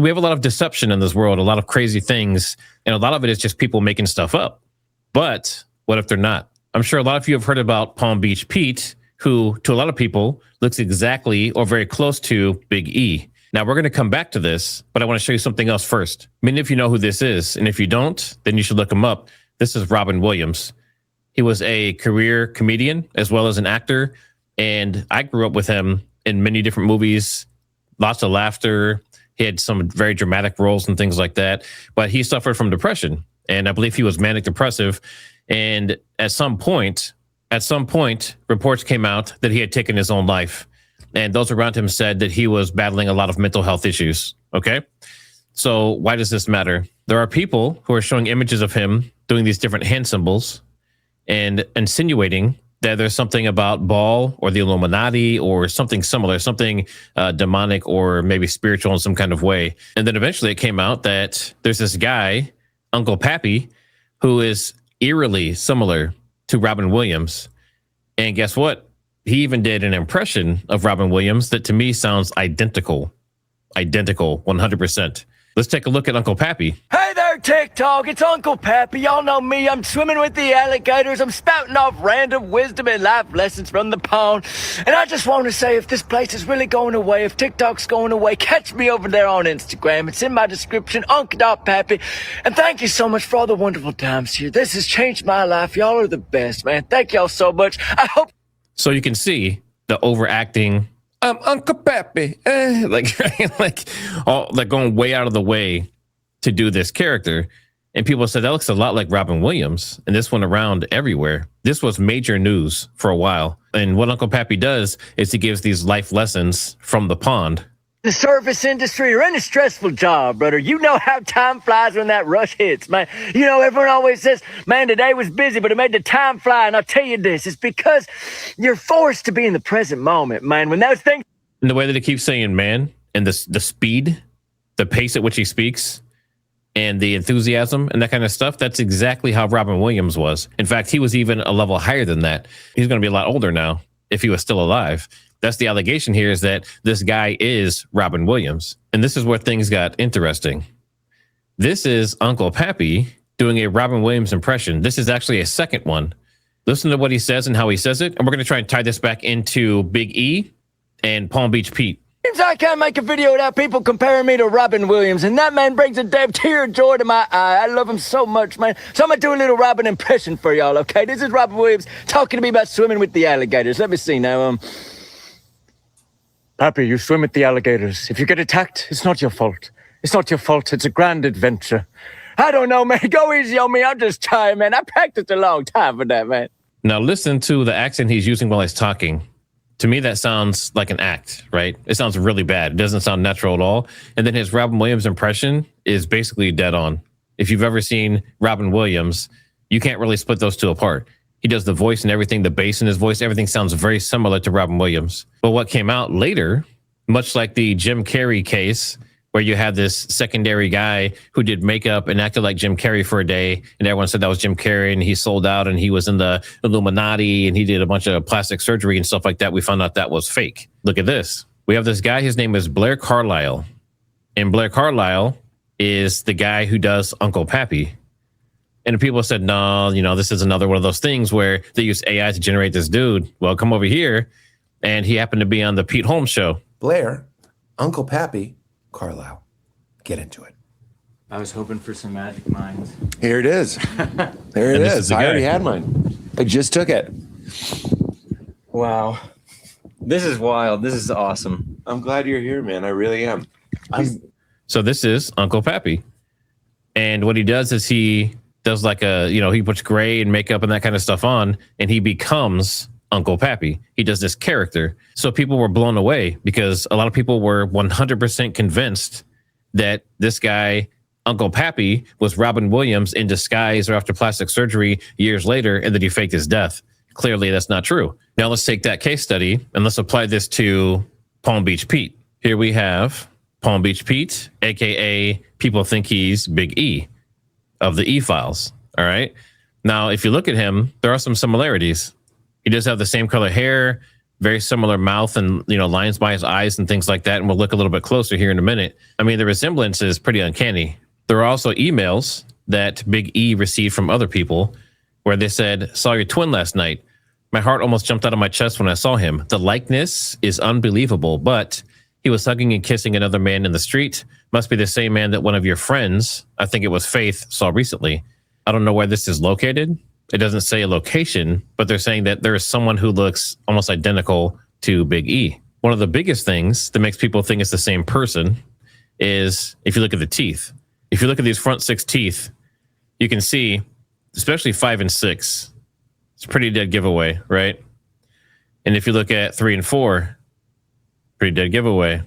So we have a lot of deception in this world, a lot of crazy things, and a lot of it is just people making stuff up. But what if they're not? I'm sure a lot of you have heard about Palm Beach Pete, who to a lot of people looks exactly or very close to Big E. Now we're going to come back to this, but I want to show you something else first. Many of you know who this is, and if you don't, then you should look him up. This is Robin Williams. He was a career comedian as well as an actor, and I grew up with him in many different movies, lots of laughter. He had some very dramatic roles and things like that, but he suffered from depression, and I believe he was manic depressive. And at some point, reports came out that he had taken his own life. And those around him said that he was battling a lot of mental health issues. Okay. So why does this matter? There are people who are showing images of him doing these different hand symbols and insinuating that there's something about Baal or the Illuminati or something similar, something demonic or maybe spiritual in some kind of way. And then eventually it came out that there's this guy, Uncle Pappy, who is eerily similar to Robin Williams. And guess what? He even did an impression of Robin Williams that to me sounds identical, 100%. Let's take a look at Uncle Pappy. Hey there, TikTok. It's Uncle Pappy. Y'all know me. I'm swimming with the alligators. I'm spouting off random wisdom and life lessons from the pond. And I just want to say, if this place is really going away, if TikTok's going away, catch me over there on Instagram. It's in my description, Uncle.Pappy. And thank you so much for all the wonderful times here. This has changed my life. Y'all are the best, man. Thank y'all so much. I hope... So you can see the overacting. I'm Uncle Pappy, like going way out of the way to do this character. And people said that looks a lot like Robin Williams. And this went around everywhere. This was major news for a while. And what Uncle Pappy does is he gives these life lessons from the pond. The service industry or any stressful job, brother, you know how time flies when that rush hits, man. You know, everyone always says, man, today was busy, but it made the time fly. And I'll tell you this, it's because you're forced to be in the present moment, man. When those things... And the way that he keeps saying, man, and the speed, the pace at which he speaks, and the enthusiasm and that kind of stuff, that's exactly how Robin Williams was. In fact, he was even a level higher than that. He's going to be a lot older now if he was still alive. That's the allegation here, is that this guy is Robin Williams. And this is where things got interesting. This is Uncle Pappy doing a Robin Williams impression. This is actually a second one. Listen to what he says and how he says it. And we're going to try and tie this back into Big E and Palm Beach Pete. I can't make a video without people comparing me to Robin Williams, and that man brings a damn tear of joy to my eye. I love him so much, man. So I'm gonna do a little Robin impression for y'all, okay? This is Robin Williams talking to me about swimming with the alligators. Let me see now. Pappy, you swim with the alligators. If you get attacked, it's not your fault. It's not your fault. It's a grand adventure. I don't know, man. Go easy on me. I'm just tired, man. I practiced a long time for that, man. Now listen to the accent he's using while he's talking. To me, that sounds like an act, right? It sounds really bad. It doesn't sound natural at all. And then his Robin Williams impression is basically dead on. If you've ever seen Robin Williams, you can't really split those two apart. He does the voice and everything, the bass in his voice, everything sounds very similar to Robin Williams. But what came out later, much like the Jim Carrey case, where you had this secondary guy who did makeup and acted like Jim Carrey for a day, and everyone said that was Jim Carrey, and he sold out, and he was in the Illuminati, and he did a bunch of plastic surgery and stuff like that. We found out that was fake. Look at this. We have this guy, his name is Blair Carlisle. And Blair Carlisle is the guy who does Uncle Pappy. And people said, no, you know, this is another one of those things where they use AI to generate this dude. Well, come over here. And he happened to be on the Pete Holmes show. Blair, Uncle Pappy, Carlisle. Get into it. I was hoping for some magic minds. Here it is. There it is. I already had mine. I just took it. Wow. This is wild. This is awesome. I'm glad you're here, man. I really am. So this is Uncle Pappy. And what he does is he does like he puts gray and makeup and that kind of stuff on, and he becomes Uncle Pappy. He does this character. So people were blown away because a lot of people were 100% convinced that this guy, Uncle Pappy, was Robin Williams in disguise or after plastic surgery years later, and that he faked his death. Clearly, that's not true. Now let's take that case study and let's apply this to Palm Beach Pete. Here we have Palm Beach Pete, aka people think he's Big E of the E-Files. All right. Now, if you look at him, there are some similarities. He does have the same color hair, very similar mouth and, lines by his eyes and things like that. And we'll look a little bit closer here in a minute. I mean, the resemblance is pretty uncanny. There are also emails that Big E received from other people where they said, saw your twin last night. My heart almost jumped out of my chest when I saw him. The likeness is unbelievable, but he was hugging and kissing another man in the street. Must be the same man that one of your friends, I think it was Faith, saw recently. I don't know where this is located. It doesn't say a location, but they're saying that there is someone who looks almost identical to Big E. One of the biggest things that makes people think it's the same person is if you look at the teeth. If you look at these front 6 teeth, you can see, especially 5 and 6, it's a pretty dead giveaway, right? And if you look at 3 and 4, pretty dead giveaway.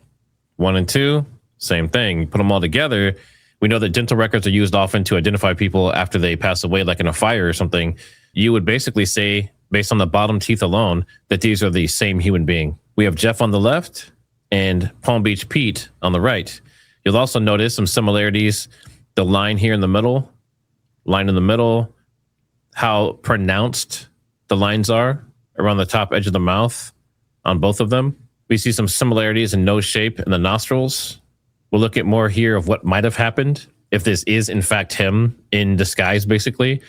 1 and 2, same thing. You put them all together. We know that dental records are used often to identify people after they pass away, like in a fire or something. You would basically say, based on the bottom teeth alone, that these are the same human being. We have Jeff on the left and Palm Beach Pete on the right. You'll also notice some similarities. The line here in the middle, how pronounced the lines are around the top edge of the mouth on both of them. We see some similarities in nose shape and the nostrils. We'll look at more here of what might have happened if this is in fact him in disguise, basically.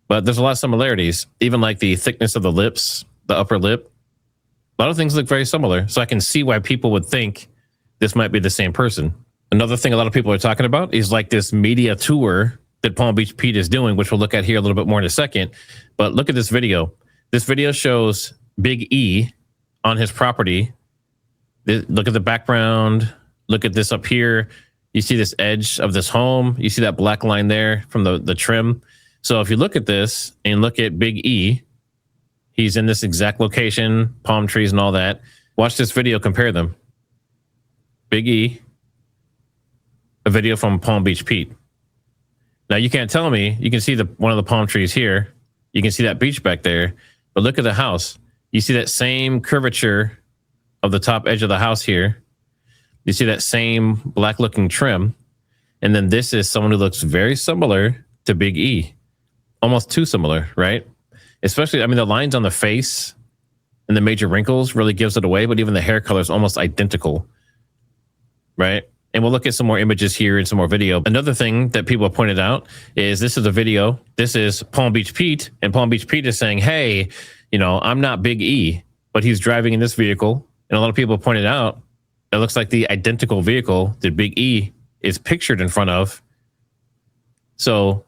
But there's a lot of similarities, even like the thickness of the lips, the upper lip. A lot of things look very similar. So I can see why people would think this might be the same person. Another thing a lot of people are talking about is like this media tour that Palm Beach Pete is doing, which we'll look at here a little bit more in a second. But look at this video. This video shows Big E on his property. Look at the background. Look at this up here. You see this edge of this home. You see that black line there from the trim. So if you look at this and look at Big E, he's in this exact location, palm trees and all that. Watch this video, compare them. Big E, a video from Palm Beach Pete. Now you can't tell me, you can see one of the palm trees here. You can see that beach back there, but look at the house. You see that same curvature of the top edge of the house here. You see that same black looking trim. And then this is someone who looks very similar to Big E. Almost too similar, right? Especially, I mean, the lines on the face and the major wrinkles really gives it away, but even the hair color is almost identical, right? And we'll look at some more images here and some more video. Another thing that people have pointed out is this is a video. This is Palm Beach Pete, and Palm Beach Pete is saying, hey, I'm not Big E, but he's driving in this vehicle. And a lot of people pointed out, it looks like the identical vehicle that Big E is pictured in front of. So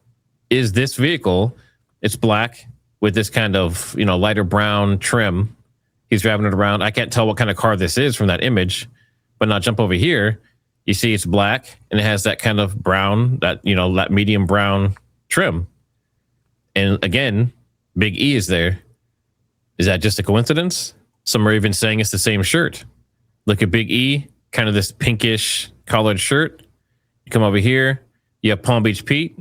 is this vehicle, it's black with this kind of, lighter brown trim. He's driving it around. I can't tell what kind of car this is from that image, but now jump over here. You see it's black and it has that kind of brown, that medium brown trim. And again, Big E is there. Is that just a coincidence? Some are even saying it's the same shirt. Look at Big E, kind of this pinkish collared shirt. You come over here, you have Palm Beach Pete,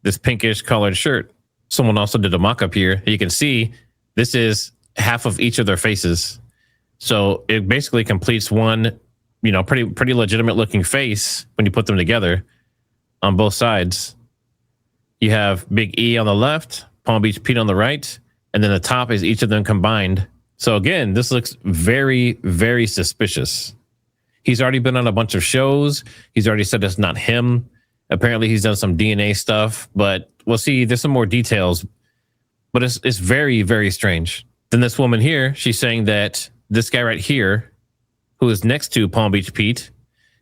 this pinkish collared shirt. Someone also did a mock-up here. You can see this is half of each of their faces. So it basically completes one, pretty legitimate looking face when you put them together on both sides. You have Big E on the left, Palm Beach Pete on the right, and then the top is each of them combined. So again, this looks very, very suspicious. He's already been on a bunch of shows. He's already said it's not him. Apparently he's done some DNA stuff, but we'll see. There's some more details, but it's very, very strange. Then this woman here, she's saying that this guy right here, who is next to Palm Beach Pete,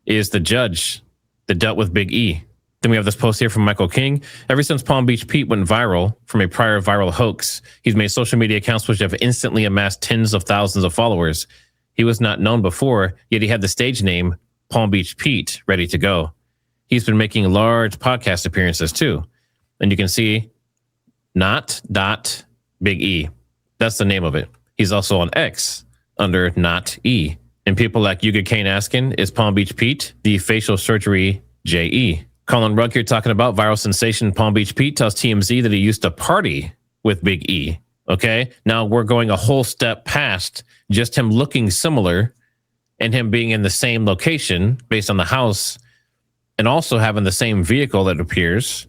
is the judge that dealt with Big E. Then we have this post here from Michael King. Ever since Palm Beach Pete went viral from a prior viral hoax, he's made social media accounts which have instantly amassed tens of thousands of followers. He was not known before, yet he had the stage name Palm Beach Pete ready to go. He's been making large podcast appearances too. And you can see not Big E. That's the name of it. He's also on X under not E. And people like Yuga Kane asking, is Palm Beach Pete the facial surgery JE? Colin Rugg here talking about viral sensation Palm Beach Pete tells TMZ that he used to party with Big E. Okay, now we're going a whole step past just him looking similar and him being in the same location based on the house and also having the same vehicle that appears.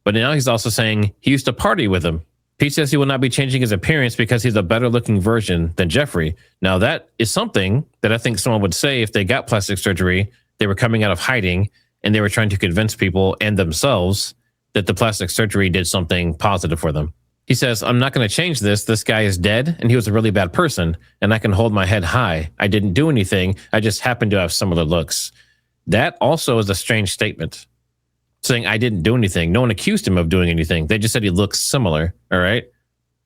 But now he's also saying he used to party with him. Pete says he will not be changing his appearance because he's a better looking version than Jeffrey. Now, that is something that I think someone would say if they got plastic surgery, they were coming out of hiding and they were trying to convince people and themselves that the plastic surgery did something positive for them. He says, I'm not going to change this. This guy is dead and he was a really bad person and I can hold my head high. I didn't do anything. I just happened to have similar looks. That also is a strange statement. Saying I didn't do anything. No one accused him of doing anything. They just said he looks similar. All right.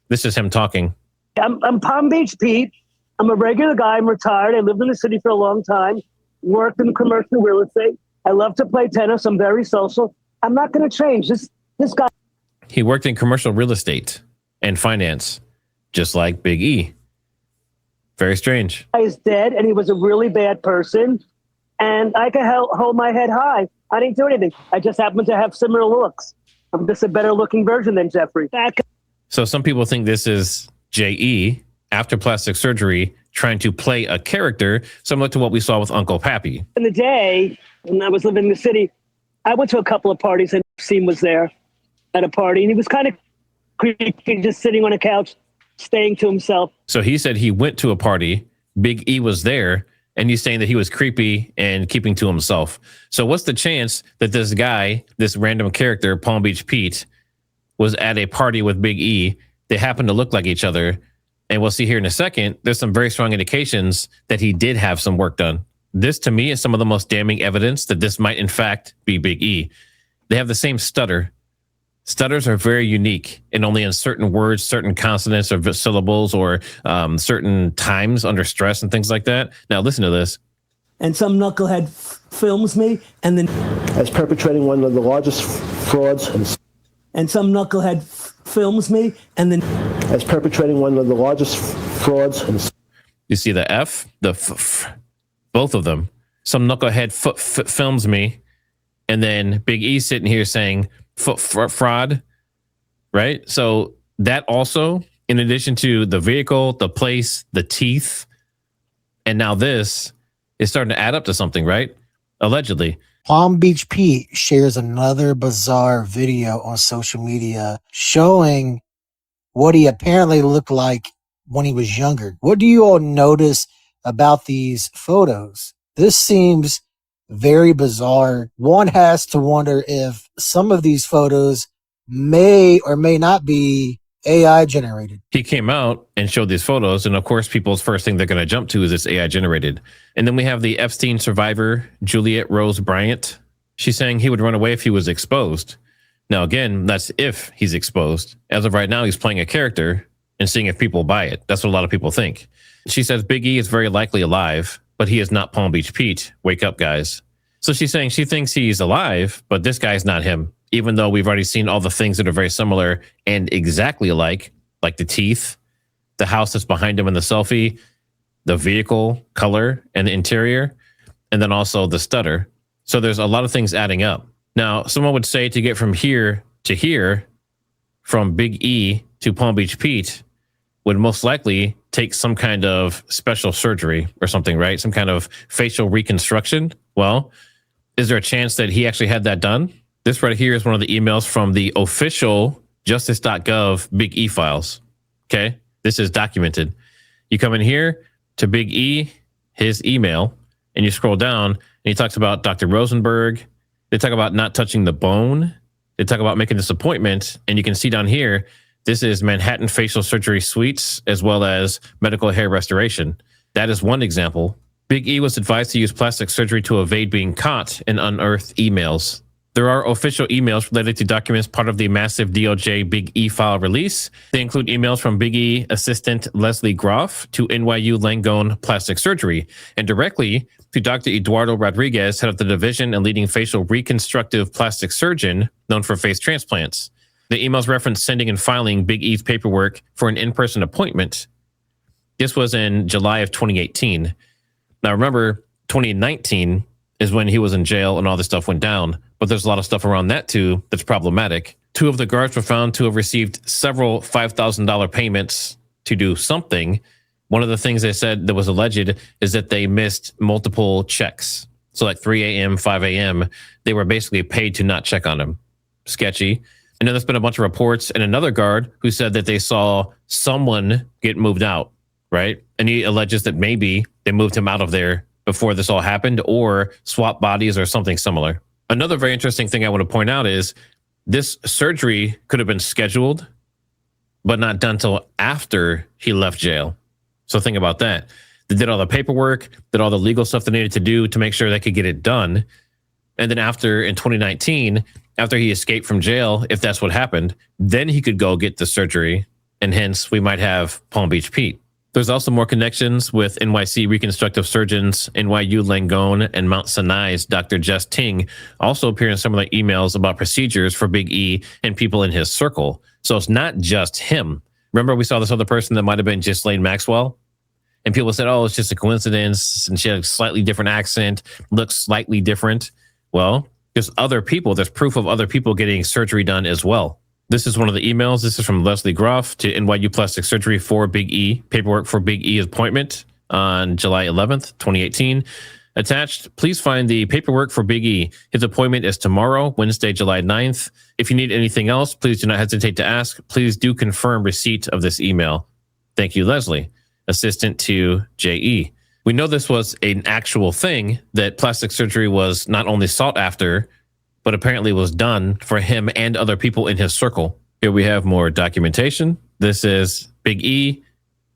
This is him talking. I'm Palm Beach Pete. I'm a regular guy. I'm retired. I lived in the city for a long time. Worked in commercial real estate. I love to play tennis. I'm very social. I'm not going to change. This guy. He worked in commercial real estate and finance, just like Big E. Very strange. Guy is dead, and he was a really bad person. And I can hold my head high. I didn't do anything. I just happen to have similar looks. I'm just a better looking version than Jeffrey. So some people think this is J.E. after plastic surgery trying to play a character similar to what we saw with Uncle Pappy. In the day, when I was living in the city, I went to a couple of parties and Epstein was there at a party. And he was kind of creepy, just sitting on a couch, staying to himself. So he said he went to a party. Big E was there. And he's saying that he was creepy and keeping to himself. So what's the chance that this guy, this random character, Palm Beach Pete, was at a party with Big E? They happen to look like each other. And we'll see here in a second, there's some very strong indications that he did have some work done. This, to me, is some of the most damning evidence that this might, in fact, be Big E. They have the same stutter. Stutters are very unique and only in certain words, certain consonants or syllables or certain times under stress and things like that. Now, listen to this. And some knucklehead films me and then as perpetrating one of the largest frauds. And some knucklehead films me and then as perpetrating one of the largest frauds. You see the F, the both of them. Some knucklehead films me, and then Big E sitting here saying fraud, right? So that also, in addition to the vehicle, the place, the teeth, and now this is starting to add up to something, right? Allegedly. Palm Beach Pete shares another bizarre video on social media showing what he apparently looked like when he was younger. What do you all notice about these photos? This seems very bizarre. One has to wonder if some of these photos may or may not be AI generated. He came out and showed these photos, and of course, people's first thing they're going to jump to is this AI generated. And then we have the Epstein survivor, Juliet Rose Bryant. She's saying he would run away if he was exposed. Now, again, that's if he's exposed. As of right now, he's playing a character and seeing if people buy it. That's what a lot of people think. She says Big E is very likely alive, but he is not Palm Beach Pete. Wake up, guys. So she's saying she thinks he's alive, but this guy's not him, even though we've already seen all the things that are very similar and exactly alike, like the teeth, the house that's behind him in the selfie, the vehicle color and the interior, and then also the stutter. So there's a lot of things adding up. Now, someone would say to get from here to here, from Big E to Palm Beach Pete, would most likely take some kind of special surgery or something, right? Some kind of facial reconstruction. Well, is there a chance that he actually had that done? This right here is one of the emails from the official justice.gov Big E files. Okay, this is documented. You come in here to Big E, his email, and you scroll down, and he talks about Dr. Rosenberg. They talk about not touching the bone. They talk about making this appointment, and you can see down here, this is Manhattan Facial Surgery Suites, as well as medical hair restoration. That is one example. Big E was advised to use plastic surgery to evade being caught and unearth emails. There are official emails related to documents part of the massive DOJ Big E file release. They include emails from Big E assistant Leslie Groff to NYU Langone Plastic Surgery, and directly to Dr. Eduardo Rodriguez, head of the division and leading facial reconstructive plastic surgeon known for face transplants. The emails reference sending and filing Big E's paperwork for an in-person appointment. This was in July of 2018. Now remember, 2019 is when he was in jail and all this stuff went down, but there's a lot of stuff around that too that's problematic. Two of the guards were found to have received several $5,000 payments to do something. One of the things they said that was alleged is that they missed multiple checks. So like 3 a.m., 5 a.m., they were basically paid to not check on him. Sketchy. And then there's been a bunch of reports and another guard who said that they saw someone get moved out, right? And he alleges that maybe they moved him out of there before this all happened or swap bodies or something similar. Another very interesting thing I want to point out is this surgery could have been scheduled, but not done till after he left jail. So think about that. They did all the paperwork, did all the legal stuff they needed to do to make sure they could get it done. And then after, in 2019, after he escaped from jail, if that's what happened, then he could go get the surgery. And hence, we might have Palm Beach Pete. There's also more connections with NYC reconstructive surgeons, NYU Langone, and Mount Sinai's Dr. Jess Ting also appear in some of the emails about procedures for Big E and people in his circle. So it's not just him. Remember, we saw this other person that might have been Ghislaine Maxwell? And people said, oh, it's just a coincidence. And she had a slightly different accent, looks slightly different. Well, there's other people. There's proof of other people getting surgery done as well. This is one of the emails. This is from Leslie Groff to NYU Plastic Surgery for Big E. Paperwork for Big E appointment on July 11th, 2018. Attached, please find the paperwork for Big E. His appointment is tomorrow, Wednesday, July 9th. If you need anything else, please do not hesitate to ask. Please do confirm receipt of this email. Thank you, Leslie. Assistant to JE. We know this was an actual thing, that plastic surgery was not only sought after, but apparently was done for him and other people in his circle. Here we have more documentation. This is Big E,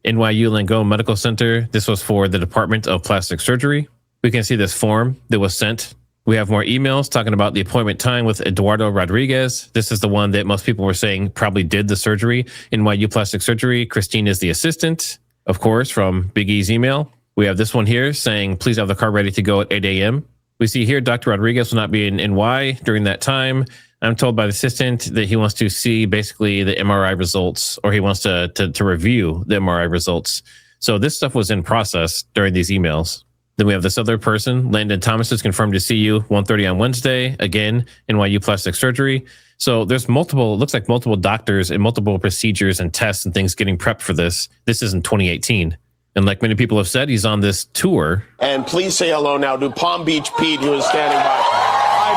NYU Langone Medical Center. This was for the Department of Plastic Surgery. We can see this form that was sent. We have more emails talking about the appointment time with Eduardo Rodriguez. This is the one that most people were saying probably did the surgery. NYU Plastic Surgery. Christine is the assistant, of course, from Big E's email. We have this one here saying, please have the car ready to go at 8 a.m. We see here Dr. Rodriguez will not be in NY during that time. I'm told by the assistant that he wants to see basically the MRI results, or he wants to review the MRI results. So this stuff was in process during these emails. Then we have this other person, Landon Thomas is confirmed to see you 1:30 on Wednesday, again, NYU Plastic Surgery. So there's multiple, it looks like multiple doctors and multiple procedures and tests and things getting prepped for this. This is in 2018. And like many people have said, he's on this tour. And please say hello now to Palm Beach Pete, who is standing by. Hi,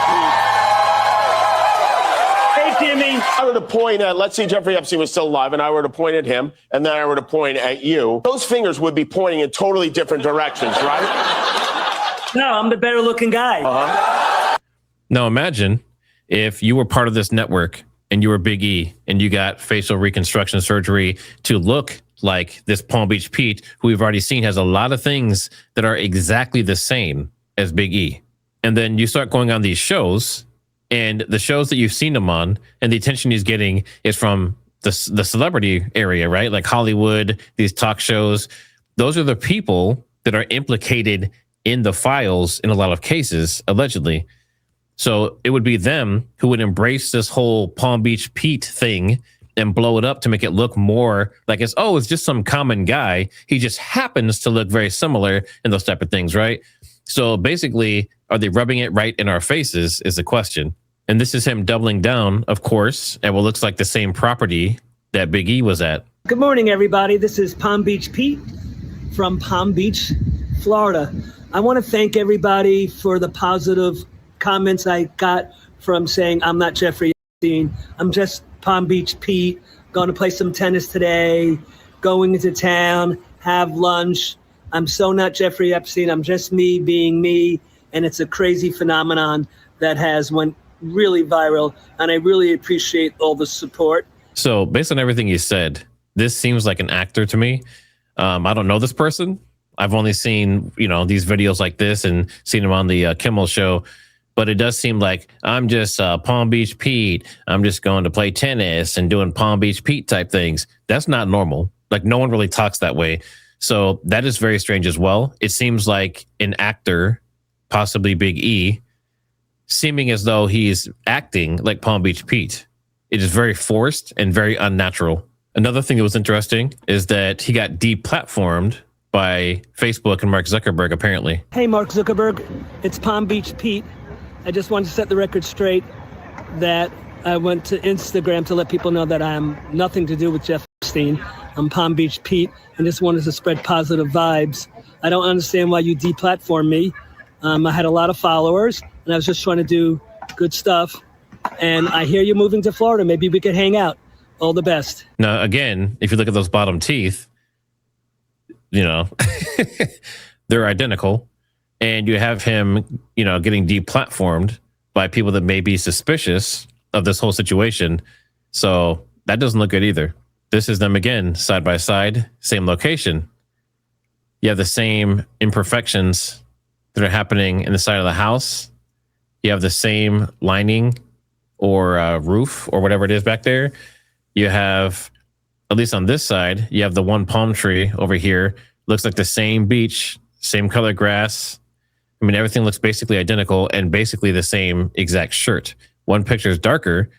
Pete. Hey, Jimmy. I were to point at, let's see, Jeffrey Epstein was still alive, and I were to point at him, and then I were to point at you. Those fingers would be pointing in totally different directions, right? No, I'm the better looking guy. Uh-huh. Now imagine if you were part of this network and you were Big E and you got facial reconstruction surgery to look like this Palm Beach Pete, who we've already seen has a lot of things that are exactly the same as Big E. And then you start going on these shows, and the shows that you've seen him on and the attention he's getting is from the celebrity area, right? Like Hollywood, these talk shows. Those are the people that are implicated in the files in a lot of cases, allegedly. So it would be them who would embrace this whole Palm Beach Pete thing and blow it up to make it look more like it's just some common guy. He just happens to look very similar and those type of things, right? So basically, are they rubbing it right in our faces is the question. And this is him doubling down, of course, at what looks like the same property that Big E was at. Good morning, everybody. This is Palm Beach Pete from Palm Beach, Florida. I want to thank everybody for the positive comments I got from saying I'm not Jeffrey Epstein. I'm just Palm Beach Pete, going to play some tennis today, going into town, have lunch. I'm so not Jeffrey Epstein. I'm just me being me. And it's a crazy phenomenon that has went really viral. And I really appreciate all the support. So based on everything you said, this seems like an actor to me. I don't know this person. I've only seen, these videos like this and seen him on the Kimmel show. But it does seem like I'm just Palm Beach Pete. I'm just going to play tennis and doing Palm Beach Pete type things. That's not normal. Like no one really talks that way. So that is very strange as well. It seems like an actor, possibly Big E, seeming as though he's acting like Palm Beach Pete. It is very forced and very unnatural. Another thing that was interesting is that he got deplatformed by Facebook and Mark Zuckerberg, apparently. Hey, Mark Zuckerberg, it's Palm Beach Pete. I just wanted to set the record straight that I went to Instagram to let people know that I am nothing to do with Jeff Epstein. I'm Palm Beach Pete, and just wanted to spread positive vibes. I don't understand why you deplatformed me. I had a lot of followers, and I was just trying to do good stuff. And I hear you're moving to Florida. Maybe we could hang out. All the best. Now, again, if you look at those bottom teeth, you know, they're identical. And you have him, you know, getting deplatformed by people that may be suspicious of this whole situation. So that doesn't look good either. This is them again, side by side, same location. You have the same imperfections that are happening in the side of the house. You have the same lining or roof or whatever it is back there. You have, at least on this side, you have the one palm tree over here. Looks like the same beach, same color grass. I mean, everything looks basically identical and basically the same exact shirt. One picture is darker,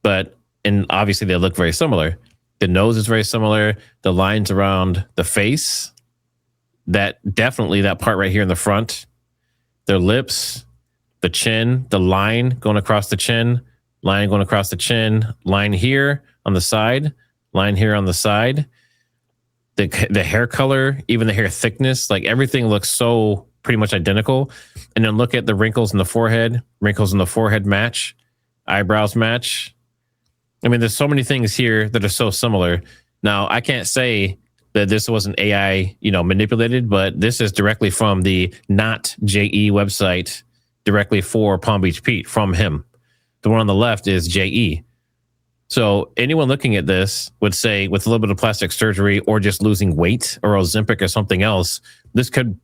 and obviously they look very similar. The nose is very similar. The lines around the face, that part right here in the front, their lips, the chin, the line going across the chin, line going across the chin, line here on the side, line here on the side. The hair color, even the hair thickness, like everything looks so pretty much identical. And then look at the wrinkles in the forehead. Wrinkles in the forehead match. Eyebrows match. I mean, there's so many things here that are so similar. Now, I can't say that this wasn't AI, manipulated, but this is directly from the Not JE website, directly for Palm Beach Pete, from him. The one on the left is JE. So anyone looking at this would say, with a little bit of plastic surgery or just losing weight or Ozempic or something else, this could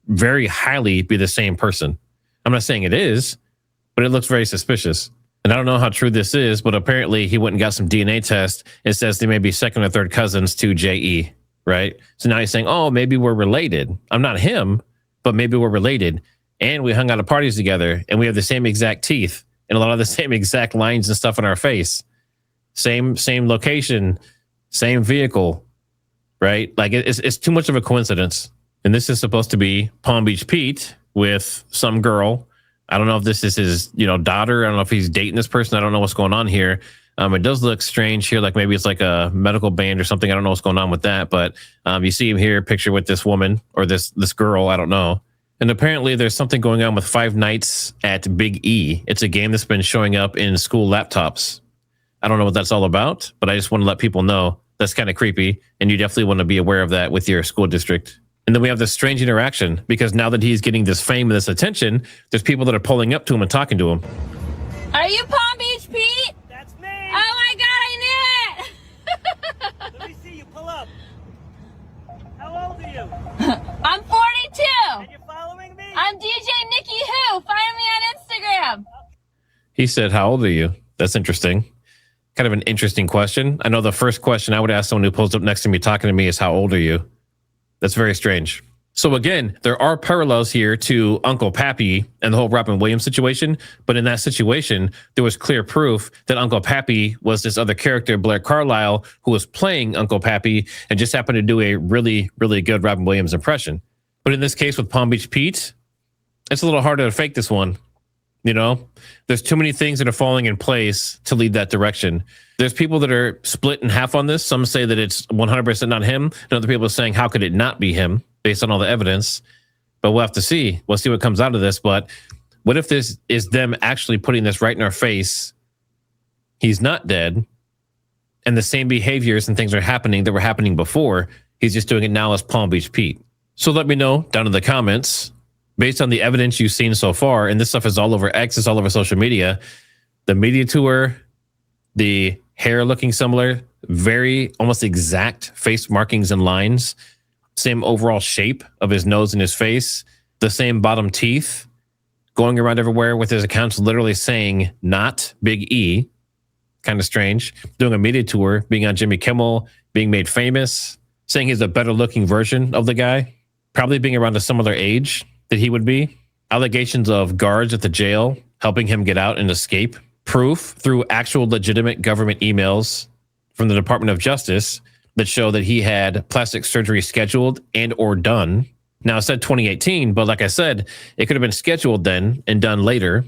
very highly be the same person. I'm not saying it is, but it looks very suspicious. And I don't know how true this is, but apparently he went and got some DNA test. It says they may be second or third cousins to JE, right? So now he's saying, oh, maybe we're related. I'm not him, but maybe we're related. And we hung out at parties together and we have the same exact teeth and a lot of the same exact lines and stuff on our face. Same location, same vehicle, right? Like it's too much of a coincidence. And this is supposed to be Palm Beach Pete with some girl. I don't know if this is his, daughter. I don't know if he's dating this person. I don't know what's going on here. It does look strange here. Like maybe it's like a medical band or something. I don't know what's going on with that. But you see him here, picture with this woman or this girl. I don't know. And apparently there's something going on with Five Nights at Big E. It's a game that's been showing up in school laptops. I don't know what that's all about, but I just want to let people know that's kind of creepy. And you definitely want to be aware of that with your school district. And then we have this strange interaction because now that he's getting this fame and this attention, there's people that are pulling up to him and talking to him. Are you Palm Beach Pete? That's me. Oh my God, I knew it. Let me see you. Pull up. How old are you? I'm 42. And you're following me? I'm DJ Nikki Who. Find me on Instagram. He said, how old are you? That's interesting. Kind of an interesting question. I know the first question I would ask someone who pulls up next to me talking to me is, how old are you? That's very strange. So again, there are parallels here to Uncle Pappy and the whole Robin Williams situation. But in that situation, there was clear proof that Uncle Pappy was this other character, Blair Carlisle, who was playing Uncle Pappy and just happened to do a really, really good Robin Williams impression. But in this case with Palm Beach Pete, it's a little harder to fake this one. There's too many things that are falling in place to lead that direction. There's people that are split in half on this. Some say that it's 100% not him. And other people are saying, how could it not be him based on all the evidence? But we'll have to see. We'll see what comes out of this. But what if this is them actually putting this right in our face? He's not dead. And the same behaviors and things are happening that were happening before. He's just doing it now as Palm Beach Pete. So let me know down in the comments, based on the evidence you've seen so far, and this stuff is all over X, it's all over social media, the media tour, the hair looking similar, very almost exact face markings and lines, same overall shape of his nose and his face, the same bottom teeth, going around everywhere with his accounts literally saying not Big E, kind of strange, doing a media tour, being on Jimmy Kimmel, being made famous, saying he's a better looking version of the guy, probably being around a similar age that he would be, allegations of guards at the jail helping him get out and escape, proof through actual legitimate government emails from the Department of Justice that show that he had plastic surgery scheduled and or done. Now it said 2018, but like I said, it could have been scheduled then and done later,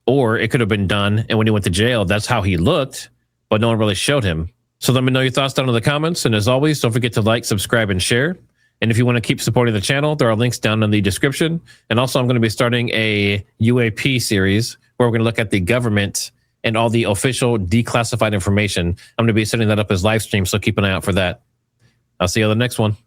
or it could have been done and when he went to jail, that's how he looked, but no one really showed him. So let me know your thoughts down in the comments. And as always, don't forget to like, subscribe, and share. And if you want to keep supporting the channel, there are links down in the description. And also, I'm going to be starting a UAP series where we're going to look at the government and all the official declassified information. I'm going to be setting that up as live stream, so keep an eye out for that. I'll see you on the next one.